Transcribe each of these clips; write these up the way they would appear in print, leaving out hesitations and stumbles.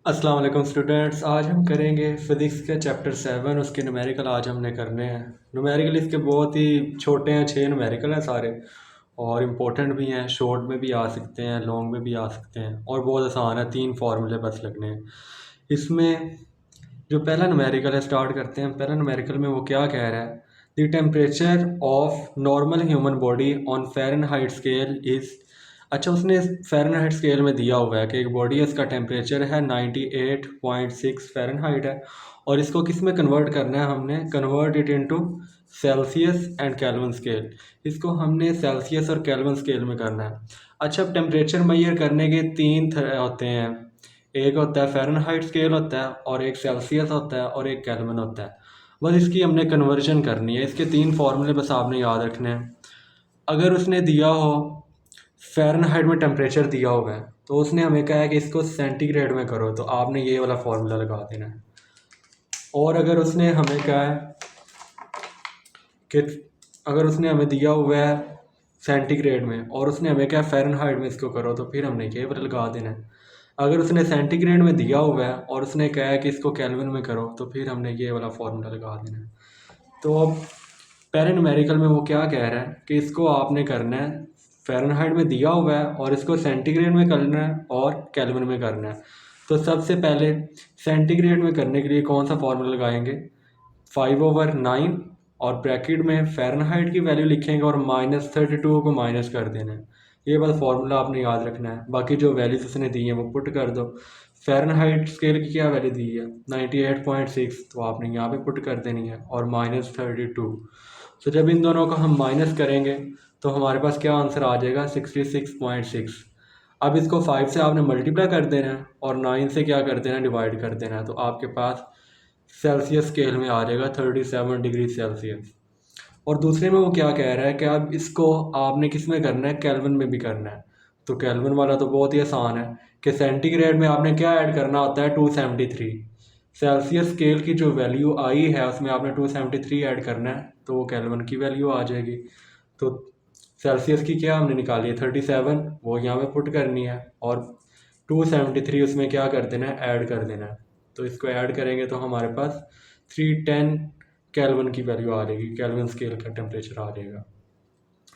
अस्सलाम वालेकुम स्टूडेंट्स। आज हम करेंगे फ़िज़िक्स के चैप्टर 7। उसके न्यूमेरिकल आज हमने करने हैं। न्यूमेरिकल इसके बहुत ही छोटे हैं, 6 न्यूमेरिकल हैं सारे, और इम्पोर्टेंट भी हैं। शॉर्ट में भी आ सकते हैं, लॉन्ग में भी आ सकते हैं, और बहुत आसान है। 3 फार्मूले बस लगने हैं इसमें। जो पहला न्यूमेरिकल है, स्टार्ट करते हैं। पहला न्यूमेरिकल में वो क्या कह रहा है, the temperature of normal human body on Fahrenheit scale is. अच्छा, उसने फ़ारेनहाइट स्केल में दिया हुआ है कि एक बॉडी है, इसका टेम्परेचर है 98.6 फ़ारेनहाइट है, और इसको किस में कन्वर्ट करना है, हमने convert it into Celsius and kelvin scale. इसको हमने सेल्सियस और केल्विन स्केल में करना है। अच्छा, अब टेम्परेचर मेजर करने के 3 होते हैं। एक होता है फ़ारेनहाइट स्केल होता है, और एक सेल्सियस होता है, और एक केल्विन होता है। बस इसकी हमने कन्वर्जन करनी है। इसके 3 फार्मूले बस आपने याद रखने हैं। अगर उसने दिया हो फ़ारेनहाइट में टेम्परेचर दिया हुआ है, तो उसने हमें कहा है कि इसको सेंटीग्रेड में करो, तो आपने ये वाला फार्मूला लगा देना है। और अगर उसने हमें कहा है कि अगर उसने हमें दिया हुआ है सेंटीग्रेड में, और उसने हमें कहा फ़ारेनहाइट में इसको करो, तो फिर हमने ये वाला लगा देना है। अगर उसने सेंटीग्रेड में दिया हुआ है और उसने कहा है कि इसको केल्विन में करो, तो फिर हमने ये वाला फार्मूला लगा देना है। तो अब पहले न्यूमेरिकल में वो क्या कह रहा है कि इसको आपने करना है फ़ारेनहाइट में दिया हुआ है, और इसको सेंटीग्रेड में करना है और केल्विन में करना है। तो सबसे पहले सेंटीग्रेड में करने के लिए कौन सा फार्मूला लगाएंगे, 5/9, और ब्रैकेट में फ़ारेनहाइट की वैल्यू लिखेंगे और -32 को माइनस कर देना है। ये बस फार्मूला आपने याद रखना है। बाकी जो वैल्यूज़ उसने दी हैं वो पुट कर दो। फ़ारेनहाइट स्केल की क्या वैल्यू दी है, 98.6, तो आपने यहाँ पे पुट कर देनी है, और -32। तो जब इन दोनों को हम माइनस करेंगे तो हमारे पास क्या आंसर आ जाएगा, 66.6। अब इसको 5 से आपने मल्टीप्लाई कर देना है, और 9 से क्या कर देना है, डिवाइड कर देना है। तो आपके पास सेल्सियस स्केल में आ जाएगा 37 डिग्री सेल्सियस। और दूसरे में वो क्या कह रहा है कि अब इसको आपने किस में करना है, केल्विन में भी करना है। तो केल्विन वाला तो बहुत ही आसान है कि सेंटीग्रेड में आपने क्या ऐड करना होता है, 273। सेल्सियस स्केल की जो वैल्यू आई है उसमें आपने 273 ऐड करना है, तो वो केल्विन की वैल्यू आ जाएगी। तो सेल्सियस की क्या हमने निकाली है, 37, वो यहाँ पे पुट करनी है, और 273 उसमें क्या कर देना है, ऐड कर देना है। तो इसको ऐड करेंगे तो हमारे पास 310 केल्विन की वैल्यू आ जाएगी, केल्विन स्केल का टेम्परेचर आ जाएगा।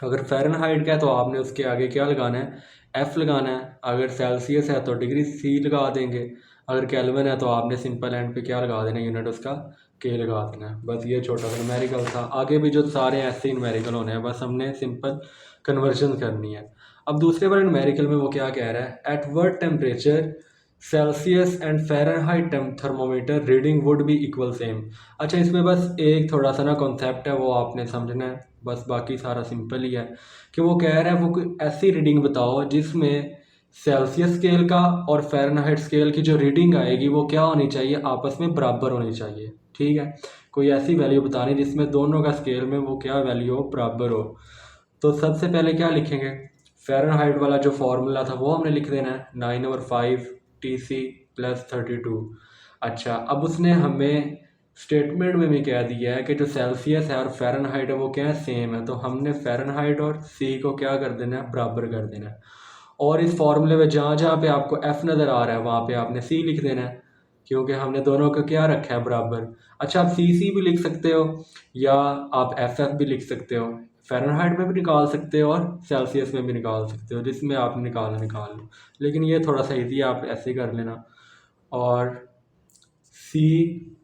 अगर फ़ारेनहाइट का है तो आपने उसके आगे क्या लगाना है, एफ़ लगाना है। अगर सेल्सियस है तो डिग्री सी लगा देंगे। अगर केल्विन है तो आपने सिंपल एंड पे क्या लगा देना, यूनिट उसका के लगा देना है। बस ये छोटा सा न्यूमेरिकल था। आगे भी जो सारे ऐसे ही न्यूमेरिकल होने हैं, बस हमने सिंपल कन्वर्जन करनी है। अब दूसरे वाले न्यूमेरिकल में वो क्या कह रहा है, at what temperature Celsius and Fahrenheit thermometer reading would be equal same. अच्छा, इसमें बस एक थोड़ा सा ना कॉन्सेप्ट है, वो आपने समझना है। बस बाकी सारा सिंपल ही है कि वो कह रहा है वो कोई ऐसी रीडिंग बताओ जिसमें सेल्सियस स्केल का और फ़ारेनहाइट स्केल की जो रीडिंग आएगी वो क्या होनी चाहिए, आपस में बराबर होनी चाहिए। ठीक है, कोई ऐसी वैल्यू बतानी जिसमें दोनों का स्केल में वो क्या वैल्यू हो, बराबर हो। तो सबसे पहले क्या लिखेंगे, फ़ारेनहाइट वाला जो फार्मूला था वो हमने लिख देना है, 9/5 TC + 32। अच्छा, अब उसने हमें स्टेटमेंट में भी कह दिया है कि जो सेल्सियस है और फ़ारेनहाइट है वो क्या है, सेम है। तो हमने फ़ारेनहाइट और सी को क्या कर देना है, बराबर कर देना है। और इस फार्मूले में जहाँ जहाँ पे आपको एफ़ नज़र आ रहा है वहाँ पे आपने सी लिख देना है, क्योंकि हमने दोनों को क्या रखा है, बराबर। अच्छा, आप सी भी लिख सकते हो, या आप एफ भी लिख सकते हो। फ़ारेनहाइट में भी निकाल सकते हो और सेल्सियस में भी निकाल सकते हो, जिसमें आप निकाल लो। लेकिन ये थोड़ा सा ईजी है, आप ऐसे ही कर लेना। और सी,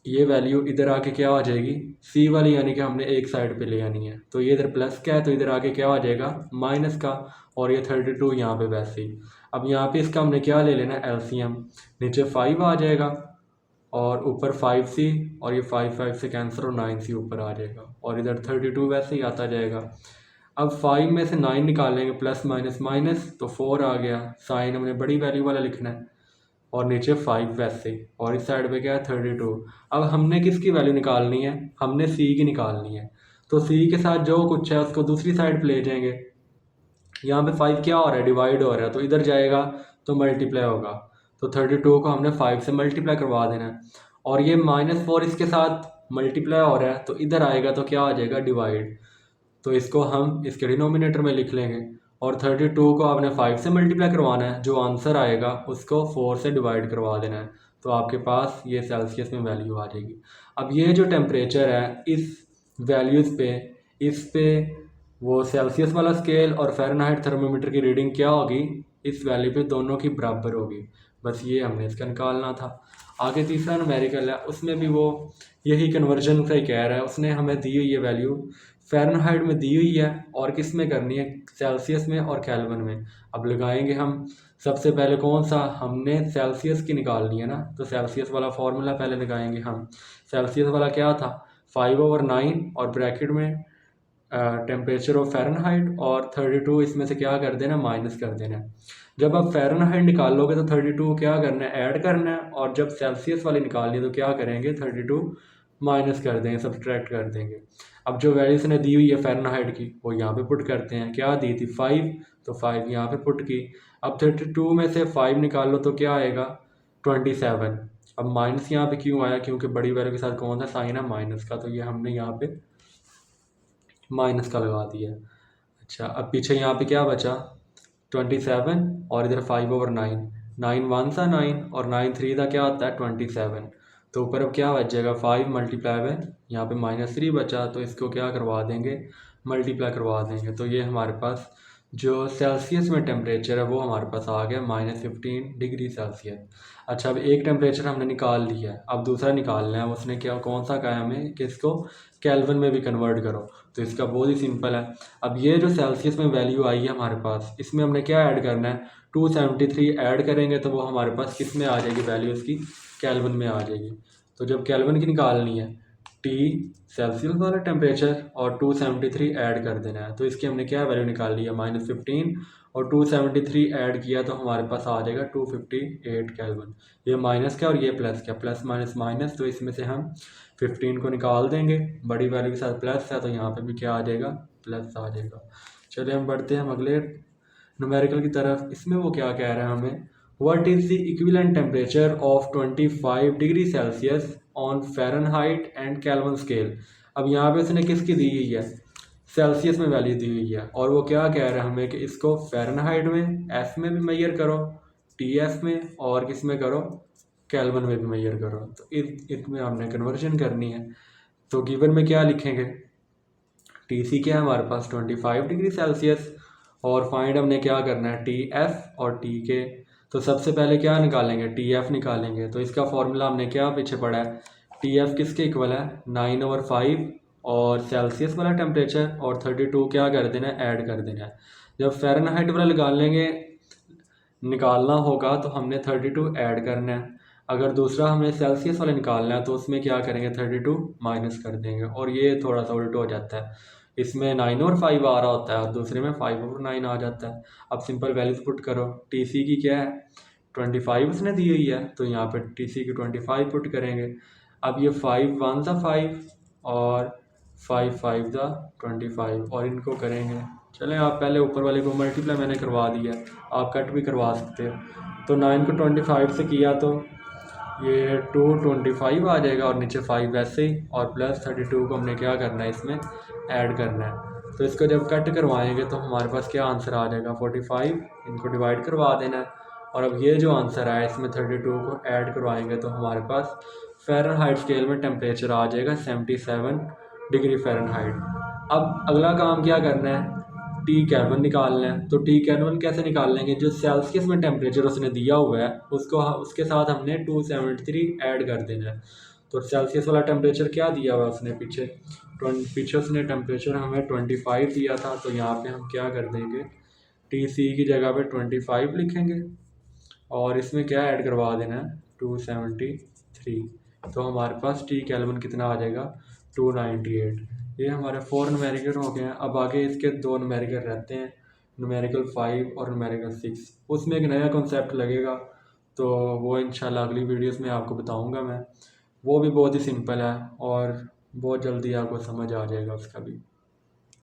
ये वैल्यू इधर आके क्या हो जाएगी, सी वाली, यानी कि हमने एक साइड पे ले आनी है। तो ये इधर प्लस का है तो इधर आके क्या हो जाएगा, माइनस का। और ये 32 यहाँ पे वैसे ही। अब यहाँ पे इसका हमने क्या ले लेना, एलसीएम। नीचे 5 आ जाएगा, और ऊपर 5C, और ये 5 से कैंसिल, और 9C ऊपर आ जाएगा, और इधर 32 वैसे ही आता जाएगा। अब 5 में से 9 निकालेंगे, प्लस माइनस माइनस, तो 4 आ गया। साइन हमने बड़ी वैल्यू वाला लिखना है, और नीचे 5 वैसे ही, और इस साइड पे क्या है, 32। अब हमने किसकी वैल्यू निकालनी है, हमने सी की निकालनी है। तो सी के साथ जो कुछ है उसको दूसरी साइड पे ले जाएंगे। यहाँ पे 5 क्या हो रहा है, डिवाइड हो रहा है, तो इधर जाएगा तो मल्टीप्लाई होगा। तो 32 को हमने 5 से मल्टीप्लाई करवा देना है। और ये -4 इसके साथ मल्टीप्लाई हो रहा है, तो इधर आएगा तो क्या आ जाएगा, डिवाइड। तो इसको हम इसके डिनोमिनेटर में लिख लेंगे, और 32 को आपने 5 से मल्टीप्लाई करवाना है, जो आंसर आएगा उसको 4 से डिवाइड करवा देना है, तो आपके पास ये सेल्सियस में वैल्यू आ जाएगी। अब ये जो टेम्परेचर है इस वैल्यूज़ पे, इस पे वो सेल्सियस वाला स्केल और फ़ारेनहाइट थर्मोमीटर की रीडिंग क्या होगी, इस वैल्यू पे दोनों की बराबर होगी। बस ये हमने इसका निकालना था। आगे तीसरा न्यूमेरिकल है, उसमें भी वो यही कन्वर्जन का ही कह रहा है। उसने हमें दी हुई है वैल्यू फ़ारेनहाइट में दी हुई है और किस में करनी है, सेल्सियस में और केल्विन में। अब लगाएंगे हम सबसे पहले कौन सा, हमने सेल्सियस की निकालनी है ना, तो सेल्सियस वाला फार्मूला पहले लगाएंगे हम। सेल्सियस वाला क्या था, 5/9 और ब्रैकेट में टेम्परेचर ऑफ फ़ारेनहाइट और 32 इसमें से क्या कर देना, माइनस कर देना है। जब आप फ़ारेनहाइट निकालोगे तो 32 क्या करना है, ऐड करना है, और जब सेल्सियस वाली निकालनी है तो क्या करेंगे, 32 माइनस कर देंगे, सब्सट्रैक्ट कर देंगे। अब जो वैल्यू इसने दी हुई है फ़ारेनहाइट की वो यहाँ पे पुट करते हैं। क्या दी थी, 5, तो 5 यहाँ पे पुट की। अब 32 में से 5 निकाल लो तो क्या आएगा, 27। अब माइनस यहाँ पे क्यों आया, क्योंकि बड़ी वैल्यू के साथ कौन सा साइन है, माइनस का, तो ये हमने यहाँ पे माइनस का लगा दिया। अच्छा, अब पीछे यहाँ पे क्या बचा, 27 और इधर 5/9। 9 1 सा 9 और 9 3 का क्या होता है, 27। तो ऊपर अब क्या बच जाएगा, 5 मल्टीप्लाई में यहाँ पे -3 बचा, तो इसको क्या करवा देंगे, मल्टीप्लाई करवा देंगे। तो ये हमारे पास जो सेल्सियस में टेम्परेचर है वो हमारे पास आ गया -15 डिग्री सेल्सियस। अच्छा, अब एक टेम्परेचर हमने निकाल लिया है, अब दूसरा निकालना है। उसने क्या, कौन सा कहा हमें कि इसको केल्विन में भी कन्वर्ट करो, तो इसका बहुत ही सिंपल है। अब ये जो सेल्सियस में वैल्यू आई है हमारे पास, इसमें हमने क्या ऐड करना है, 273 ऐड करेंगे तो वो हमारे पास किस में आ जाएगी वैल्यू, इसकी केल्विन में आ जाएगी। तो जब केल्विन की निकालनी है, टी सेल्सियस वाला टेम्परेचर और 273 ऐड कर देना है, तो इसकी हमने क्या वैल्यू निकाल ली है, -15, और 273 ऐड किया तो हमारे पास आ जाएगा 258 केल्विन। ये माइनस क्या और ये प्लस क्या, प्लस माइनस माइनस, तो इसमें से हम 15 को निकाल देंगे, बड़ी वैल्यू के साथ प्लस है तो यहाँ पे भी क्या आ जाएगा, प्लस आ जाएगा। चलिए हम बढ़ते हैं हम अगले न्यूमेरिकल की तरफ। इसमें वो क्या कह रहा है हमें, what is the equivalent temperature of 25 degree Celsius on Fahrenheit and kelvin scale. अब यहाँ पे उसने किसकी दी हुई है, सेल्सियस में वैल्यू दी हुई है, और वो क्या कह रहा है हमें कि इसको फ़ारेनहाइट में, एफ में भी मेजर करो, TF में, और किस में करो, केल्विन में भी मेजर करो। तो इसमें हमने कन्वर्जन करनी है। तो गिवन में क्या लिखेंगे, TC क्या है हमारे पास 25 डिग्री सेल्सियस, और फाइंड हमने क्या करना है, TF और TK। तो सबसे पहले क्या निकालेंगे, TF निकालेंगे। तो इसका फॉर्मूला हमने क्या पीछे पढ़ा है, TF किसके इक्वल है, 9/5 और सेल्सियस वाला टेम्परेचर और 32 क्या कर देना है, ऐड कर देना है। जब फ़ारेनहाइट वाला निकालना होगा तो हमने 32 ऐड करना है। अगर दूसरा हमें सेल्सियस वाला निकालना है तो उसमें क्या करेंगे, 32 माइनस कर देंगे, और ये थोड़ा सा उल्टा हो जाता है। इसमें 9 और 5 आ रहा होता है और दूसरे में 5/9 आ जाता है। अब सिंपल वैल्यूज पुट करो, TC की क्या है, 25 उसने दी हुई है, तो यहाँ पे TC की 25 पुट करेंगे। अब ये 5 1 सा 5 और 5 5 सा 25, और इनको करेंगे। चलें, आप पहले ऊपर वाले को मल्टीप्लाई मैंने करवा दिया, आप कट भी करवा सकते हो। तो 9 को 25 से किया तो ये 225 आ जाएगा, और नीचे 5 वैसे ही, और प्लस 32 को हमने क्या करना है, इसमें ऐड करना है। तो इसको जब कट करवाएंगे तो हमारे पास क्या आंसर आ जाएगा, 45। इनको डिवाइड करवा देना है, और अब ये जो आंसर आया इसमें 32 को ऐड करवाएंगे तो हमारे पास फ़ारेनहाइट स्केल में टेम्परेचर आ जाएगा 77 डिग्री फ़ारेनहाइट। अब अगला काम क्या करना है, टी केल्विन निकालना है। तो टी केल्विन कैसे निकाल लेंगे, जो सेल्सियस में टेम्परेचर उसने दिया हुआ है उसको उसके साथ हमने 273 ऐड कर देना है। तो सेल्सियस वाला टेम्परेचर क्या दिया हुआ है उसने, पीछे उसने टेम्परेचर हमें 25 दिया था, तो यहाँ पे हम क्या कर देंगे, TC की जगह पे 25 लिखेंगे, और इसमें क्या ऐड करवा देना है, 273। तो हमारे पास टी केल्विन कितना आ जाएगा, 298। ये हमारे 4 न्यूमेरिकल हो गए हैं। अब आगे इसके 2 न्यूमेरिकल रहते हैं, न्यूमेरिकल 5 और न्यूमेरिकल 6। उसमें एक नया कॉन्सेप्ट लगेगा, तो वो इंशाल्लाह अगली वीडियोस में आपको बताऊंगा मैं। वो भी बहुत ही सिंपल है और बहुत जल्दी आपको समझ आ जाएगा उसका भी।